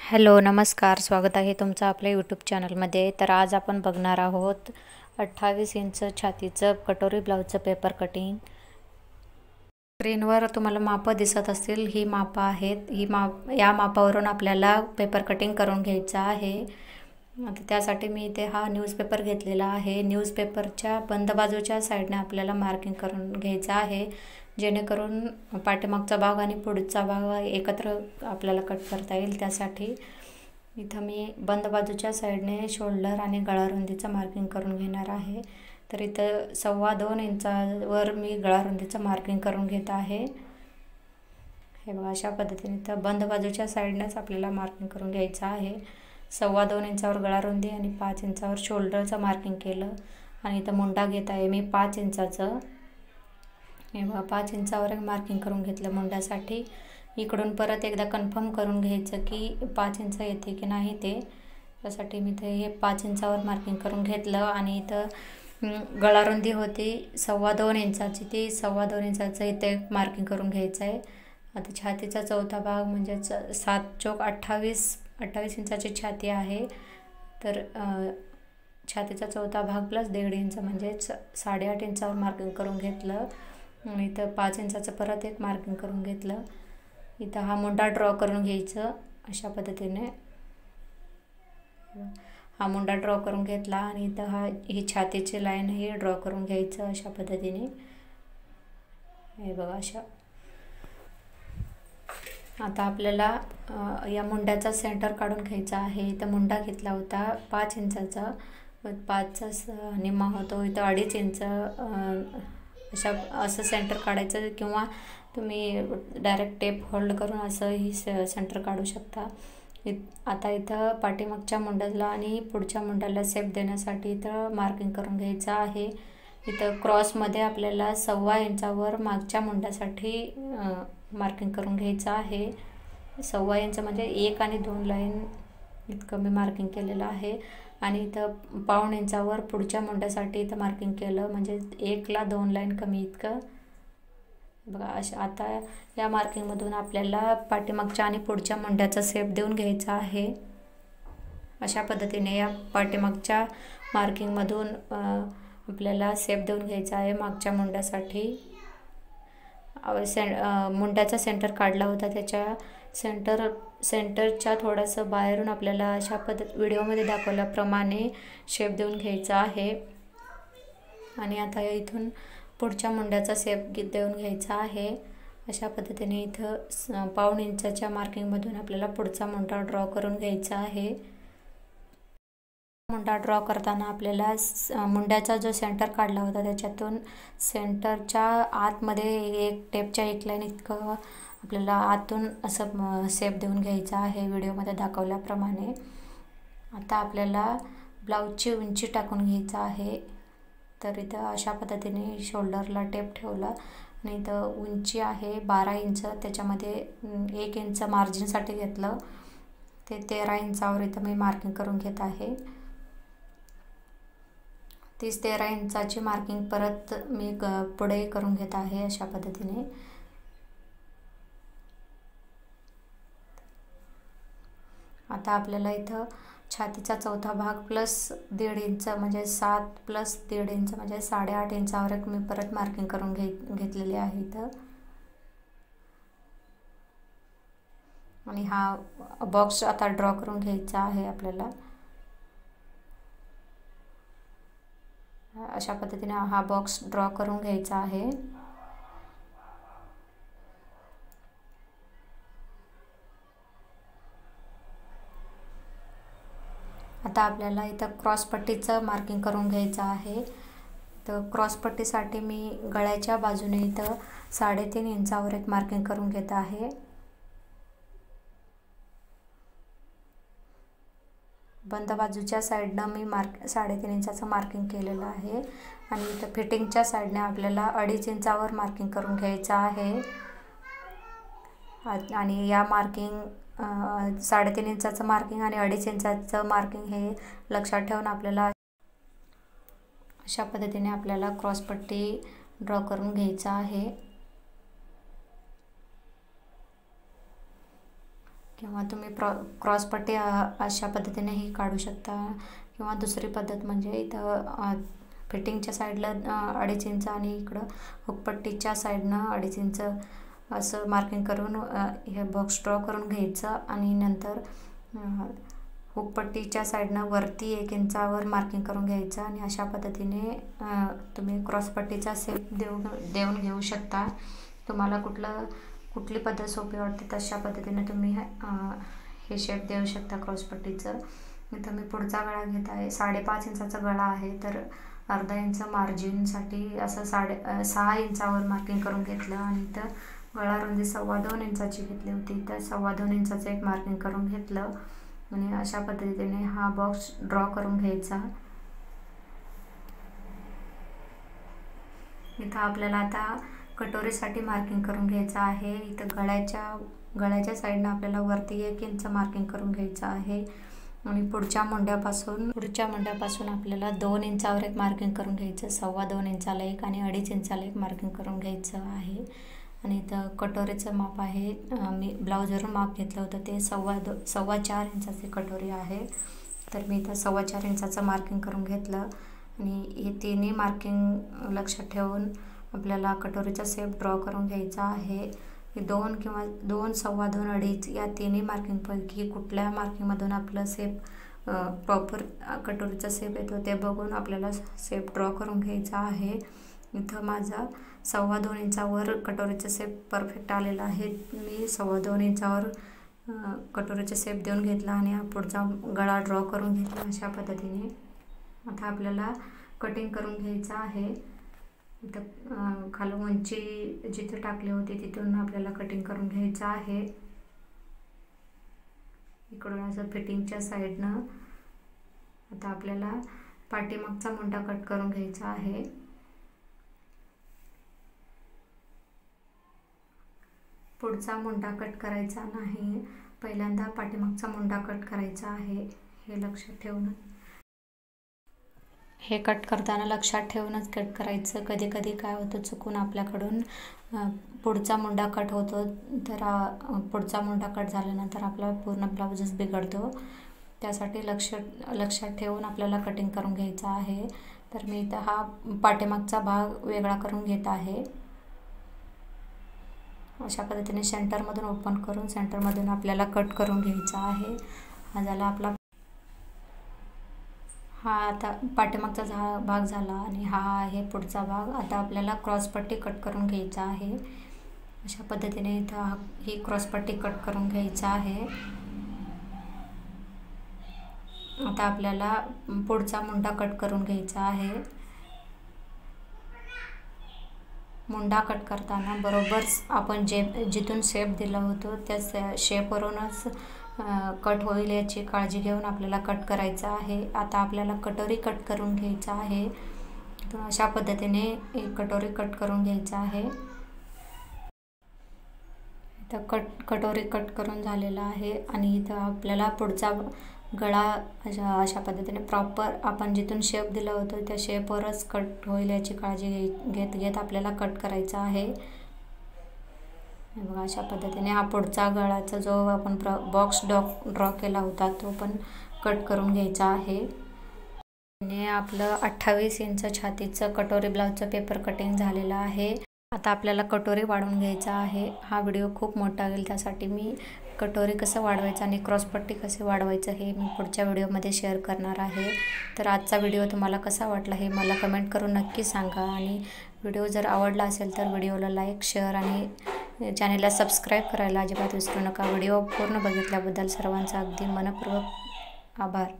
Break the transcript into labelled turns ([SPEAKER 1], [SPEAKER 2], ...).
[SPEAKER 1] Hello नमस्कार, स्वागत आहे तुमचं आपल्या यूट्यूब चॅनलमध्ये. तर आज आपण बघणार आहोत 28 इंच छातीचं कटोरी ब्लाऊजचं पेपर कटिंग. स्क्रीनवर तुम्हाला मापं दिसत असतील, ही मापं आहेत. या मापावरून आपल्याला पेपर कटिंग करून घ्यायचं आहे. आता त्यासाठी मी इथे हा न्यूजपेपर घेतलेला आहे. न्यूजपेपरच्या बंद बाजूच्या साईडने आपल्याला मार्किंग करून घ्यायचं आहे, जेणेकरून पाठीमागचा भाग आणि पुढचा भाग एकत्र आपल्याला कट करता येईल. त्यासाठी इथं मी बंद बाजूच्या साईडने शोल्डर आणि गळारुंदीचं मार्किंग करून घेणार आहे. तर इथं 2.25 इंचावर मी गळारुंदीचं मार्किंग करून घेत आहे. हे बघा, अशा पद्धतीने इथं बंद बाजूच्या साईडनेच आपल्याला मार्किंग करून घ्यायचं आहे. 2.25 इंचावर गळारुंदी आणि 5 इंचावर शोल्डरचं मार्किंग केलं. आणि इथं मुंडा घेत आहे मी 5 इंचाचं. हे बघा, 5 इंचावर मार्किंग करून घेतलं मुंड्यासाठी. इकडून परत एकदा कन्फर्म करून घ्यायचं की 5 इंच येते की नाही ते. त्यासाठी मी ते हे 5 इंचावर मार्किंग करून घेतलं. आणि इथं गळारुंदी होती 2.25 इंचाची, ती 2.25 इंचाचं इथे मार्किंग करून घ्यायचं आहे. आता छातीचा चौथा भाग म्हणजे 7 चौक 28 इंचाची छाती आहे. तर छातीचा चौथा भाग प्लस 1.5 इंच म्हणजे 8.5 इंचावर मार्किंग करून घेतलं. आणि इथं 5 इंचाचं परत एक मार्किंग करून घेतलं. इथं हा मुंडा ड्रॉ करून घ्यायचं अशा पद्धतीने. हा मुंडा ड्रॉ करून घेतला आणि इथं ही छातीची लाईन ही ड्रॉ करून घ्यायचं अशा पद्धतीने. हे बघा, अशा. आता आपल्याला या मुंड्याचा सेंटर काढून घ्यायचा आहे. इथं मुंडा घेतला होता 5 इंचाचा, 5चा निम्मा होतो इथं 2.5 इंच. असं सेंटर काढायचं, किंवा तुम्ही डायरेक्ट टेप होल्ड करून असंही सेंटर काढू शकता. आता इथं पाठीमागच्या मुंड्याला आणि पुढच्या मुंड्याला शेप देण्यासाठी इथं मार्किंग करून घ्यायचं आहे. इथं क्रॉसमध्ये आपल्याला 2.25 इंचावर मागच्या मुंड्यासाठी मार्किंग करून घ्यायचं आहे. 2.25 इंच म्हणजे 1 आणि 2 लाईन इतकं मी मार्किंग केलेलं आहे. आणि इथं 1.25 इंचावर पुढच्या मुंड्यासाठी इथं मार्किंग केलं, म्हणजे 1 ला 2 लाईन कमी इतकं. बघा, अशा. आता या मार्किंगमधून आपल्याला पाठीमागच्या आणि पुढच्या मुंड्याचा शेप देऊन घ्यायचा आहे. अशा पद्धतीने या पाठीमागच्या मार्किंगमधून आपल्याला शेप देऊन घ्यायचा आहे मागच्या मुंड्यासाठी. मुंड्याचा सेंटर काढला होता, त्याच्या सेंटरच्या थोडंसं बाहेरून आपल्याला अशा व्हिडिओमध्ये दाखवल्याप्रमाणे शेप देऊन घ्यायचा आहे. आणि आता इथून पुढच्या मुंड्याचा शेप देऊन घ्यायचा आहे. अशा पद्धतीने इथं 1.25 इंचाच्या मार्किंगमधून आपल्याला पुढचा मुंडा ड्रॉ करून घ्यायचा आहे. मुंडा ड्रॉ करताना आपल्याला मुंड्याचा जो सेंटर काढला होता त्याच्यातून सेंटरच्या आतमध्ये एक टेपच्या 1 लाईन इतकं आपल्याला आतून असं शेप देऊन घ्यायचा आहे व्हिडिओमध्ये दाखवल्याप्रमाणे. आता आपल्याला ब्लाऊजची उंची टाकून घ्यायचं आहे. तर इथं अशा पद्धतीने शोल्डरला टेप ठेवला आणि इथं उंची आहे 12 इंच. त्याच्यामध्ये 1 इंच मार्जिनसाठी घेतलं, ते 13 इंचावर इथं मी मार्किंग करून घेत आहे. 13 इंचाची मार्किंग परत मी पुढे करून घेत आहे अशा पद्धतीने. आता आपल्याला इथं छातीचा चौथा भाग प्लस 1.5 इंच म्हणजे 7 प्लस 1.5 इंच म्हणजे 8.5 इंचावर मी परत मार्किंग करून घेतलेली आहे इथं. आणि हा बॉक्स आता ड्रॉ करून घ्यायचा आहे आपल्याला. अशा पद्धतीने हा बॉक्स ड्रॉ करून घ्यायचा आहे. आता आपल्याला इथं क्रॉसपट्टीचं मार्किंग करून घ्यायचं आहे. तर क्रॉसपट्टीसाठी मी गळ्याच्या बाजूने इथं 3.5 इंचावर एक मार्किंग करून घेत आहे. बंद बाजूच्या साईडनं मी 3.5 इंचाचं मार्किंग केलेलं आहे. आणि इथं फिटिंगच्या साईडने आपल्याला 2.5 इंचावर मार्किंग करून घ्यायचं आहे. आणि या मार्किंग 3.5 इंचाचं मार्किंग आणि 2.5 इंचाचं मार्किंग हे लक्षात ठेवून आपल्याला अशा पद्धतीने आपल्याला क्रॉसपट्टी ड्रॉ करून घ्यायचा आहे. किंवा तुम्ही क्रॉसपट्टी अशा पद्धतीनेही काढू शकता. किंवा दुसरी पद्धत म्हणजे इथं फिटिंगच्या साईडला 2.5 इंच आणि इकडं हुकपट्टीच्या साईडनं 2.5 इंच असं मार्किंग करून हे बॉक्स ड्रॉ करून घ्यायचं आणि नंतर हुकपट्टीच्या साईडनं वरती 1 इंचावर मार्किंग करून घ्यायचं आणि अशा पद्धतीने तुम्ही क्रॉसपट्टीचा शेप देऊन घेऊ शकता. तुम्हाला कुठली पद्धत सोपी वाटते तशा पद्धतीने तुम्ही हे शेप देऊ शकता क्रॉसपट्टीचं. इथं मी पुढचा गळा घेत आहे. 5.5 इंचाचा गळा आहे, तर अर्धा इंच मार्जिनसाठी असं 6 इंचावर मार्किंग करून घेतलं आणि इथं गळा रुंदी 2.25 इंचाची घेतली होती, तर 2.25 इंचाचं एक मार्किंग करून घेतलं आणि अशा पद्धतीने हा बॉक्स ड्रॉ करून घ्यायचा. इथं आपल्याला आता कटोरीसाठी मार्किंग करून घ्यायचं आहे. इथं गळ्याच्या साईडनं आपल्याला वरती 1 इंच मार्किंग करून घ्यायचं आहे आणि पुढच्या मुंड्यापासून आपल्याला 2 इंचावर एक मार्किंग करून घ्यायचं. 2.25 इंचाला एक आणि 2.5 इंचाला एक मार्किंग करून घ्यायचं आहे. आणि इथं कटोरीचं माप आहे, मी ब्लाऊजवरून माप घेतलं होतं, ते 4.25 इंचाची कटोरी आहे. तर मी इथं 4.25 इंचाचं मार्किंग करून घेतलं आणि हे तिन्ही मार्किंग लक्षात ठेवून आपल्याला कटोरीचा शेप ड्रॉ करून घ्यायचा आहे. 2 किंवा 2, 2.25, 2.5 या तिन्ही मार्किंगपैकी कुठल्या मार्किंगमधून आपलं शेप प्रॉपर कटोरीचा शेप येतो ते बघून आपल्याला शेप ड्रॉ करून घ्यायचा आहे. इथं माझा 2.25 इंचावर कटोरीचा शेप परफेक्ट आलेला आहे. मी 2.25 इंचावर कटोरीचा शेप देऊन घेतला आणि पुढचा गळा ड्रॉ करून घेतला अशा पद्धतीने. आता आपल्याला कटिंग करून घ्यायचं आहे. इथं खालून उंची जिथे टाकली होती तिथून आपल्याला कटिंग करून घ्यायचं आहे. इकडून असं फिटिंगच्या साईडनं आता आपल्याला पाठीमागचा मुंडा कट करून घ्यायचा आहे. पुढचा मुंडा कट करायचा नाही, पहिल्यांदा पाठीमागचा मुंडा कट करायचा आहे. हे लक्षात ठेवून हे कट करताना लक्षात ठेवूनच कट करायचं. कधी कधी काय होतं, चुकून आपल्याकडून पुढचा मुंडा कट होतो, तर पुढचा मुंडा कट झाल्यानंतर आपला पूर्ण ब्लाऊजच बिघडतो. त्यासाठी लक्षात ठेवून आपल्याला कटिंग करून घ्यायचं आहे. तर मी इथं हा पाठीमागचा भाग वेगळा करून घेत आहे. अशा पद्धतीने सेंटरमधून ओपन करून सेंटरमधून आपल्याला कट करून घ्यायचा आहे. हा झाला आपला आता पाठीमागचा भाग झाला आणि हा आहे पुढचा भाग. आता आपल्याला क्रॉसपट्टी कट करून घ्यायचा आहे. अशा पद्धतीने इथं ही क्रॉसपट्टी कट करून घ्यायचा आहे. आता आपल्याला पुढचा मुंडा कट करून घ्यायचा आहे. मुंडा कट करताना बरोबर आपण जिथून शेप दिला होतो त्या शेपवरूनच कट होईल याची काळजी घेऊन आपल्याला कट करायचा आहे. आता आपल्याला कटोरी कट करून घ्यायचा आहे. तर अशा पद्धतीने एक कटोरी कट करून घ्यायचा आहे. इथं कटोरी कट करून झालेला आहे आणि इथं आपल्याला पुढचा गळा अशा पद्धतीने प्रॉपर आपण जिथून शेप दिला होतो त्या शेपवरच कट होईल याची काळजी घेत आपल्याला कट करायचा आहे. बघा अशा पद्धतीने हा पुढचा गळाचा जो आपण बॉक्स ड्रॉ केला होता तो पण कट करून घ्यायचा आहे. आणि आपलं 28 इंच छातीचं कटोरी ब्लाऊजचं पेपर कटिंग झालेलं आहे. आता आपल्याला कटोरी वाढवून घ्यायचा आहे. हा व्हिडिओ खूप मोठा होईल, त्यासाठी मी कटोरी कसं वाढवायचं आणि क्रॉसपट्टी कसे वाढवायचं हे मी पुढच्या व्हिडिओमध्ये शेअर करणार आहे. तर आजचा व्हिडिओ तुम्हाला कसा वाटला हे मला कमेंट करून नक्की सांगा. आणि व्हिडिओ जर आवडला असेल तर व्हिडिओला लाईक, शेअर आणि चॅनेलला सबस्क्राईब करायला अजिबात विसरू नका. व्हिडिओ पूर्ण बघितल्याबद्दल सर्वांचा अगदी मनपूर्वक आभार.